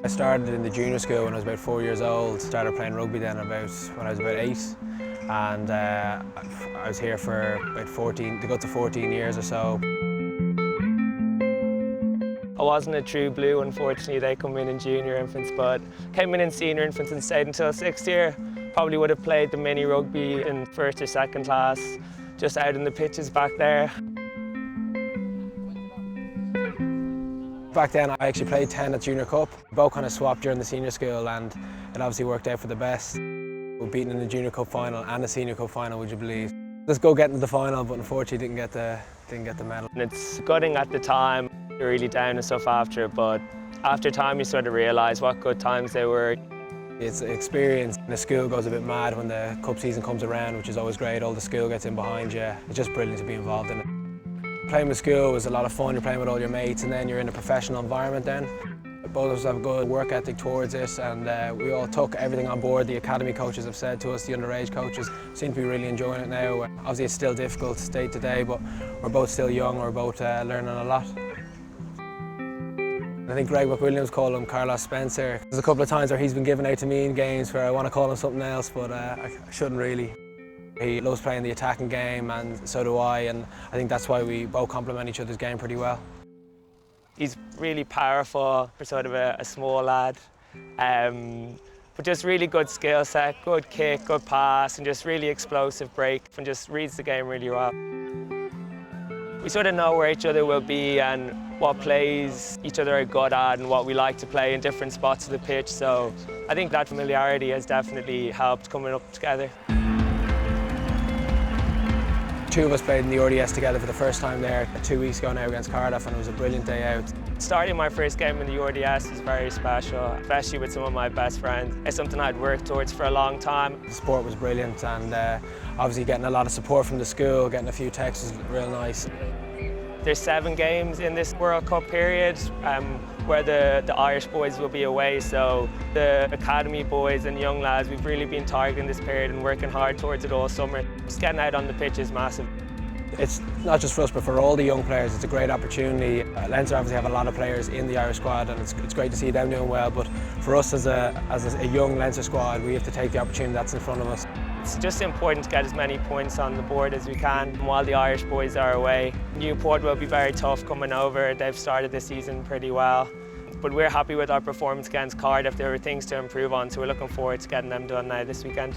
I started in the junior school when I was about 4 years old. Started playing rugby then when I was about 8. And I was here for about 14, to go to 14 years or so. I wasn't a true blue, unfortunately. They come in junior infants, but came in senior infants and stayed until 6th year. Probably would have played the mini rugby in 1st or 2nd class, just out in the pitches back there. Back then I actually played 10 at Junior Cup. Both kind of swapped during the senior school and it obviously worked out for the best. We were beaten in the Junior Cup final and the Senior Cup final, would you believe? Let's go get into the final, but unfortunately didn't get the medal. And it's gutting at the time, you're really down and stuff after, but after time you sort of realise what good times they were. It's an experience. The school goes a bit mad when the cup season comes around, which is always great. All the school gets in behind you. It's just brilliant to be involved in it. Playing with school was a lot of fun. You're playing with all your mates and then you're in a professional environment then. Both of us have a good work ethic towards it and we all took everything on board. The academy coaches have said to us, the underage coaches seem to be really enjoying it now. Obviously it's still difficult day to day, but we're both still young, we're both learning a lot. I think Greg McWilliams called him Carlos Spencer. There's a couple of times where he's been given out to me in games where I want to call him something else, but I shouldn't really. He loves playing the attacking game and so do I, and I think that's why we both complement each other's game pretty well. He's really powerful for sort of a small lad, but just really good skill set, good kick, good pass, and just really explosive break, and just reads the game really well. We sort of know where each other will be and what plays each other are good at and what we like to play in different spots of the pitch, so I think that familiarity has definitely helped coming up together. Two of us played in the RDS together for the first time there 2 weeks ago now against Cardiff, and it was a brilliant day out. Starting my first game in the RDS is very special, especially with some of my best friends. It's something I'd worked towards for a long time. The sport was brilliant and obviously getting a lot of support from the school, getting a few texts was real nice. There's 7 games in this World Cup period where the Irish boys will be away, so the academy boys and young lads, we've really been targeting this period and working hard towards it all summer. Just getting out on the pitch is massive. It's not just for us, but for all the young players, it's a great opportunity. Leinster obviously have a lot of players in the Irish squad and it's great to see them doing well, but for us as a young Leinster squad, we have to take the opportunity that's in front of us. It's just important to get as many points on the board as we can while the Irish boys are away. Newport will be very tough coming over. They've started the season pretty well. But we're happy with our performance against Cardiff. There were things to improve on, so we're looking forward to getting them done now this weekend.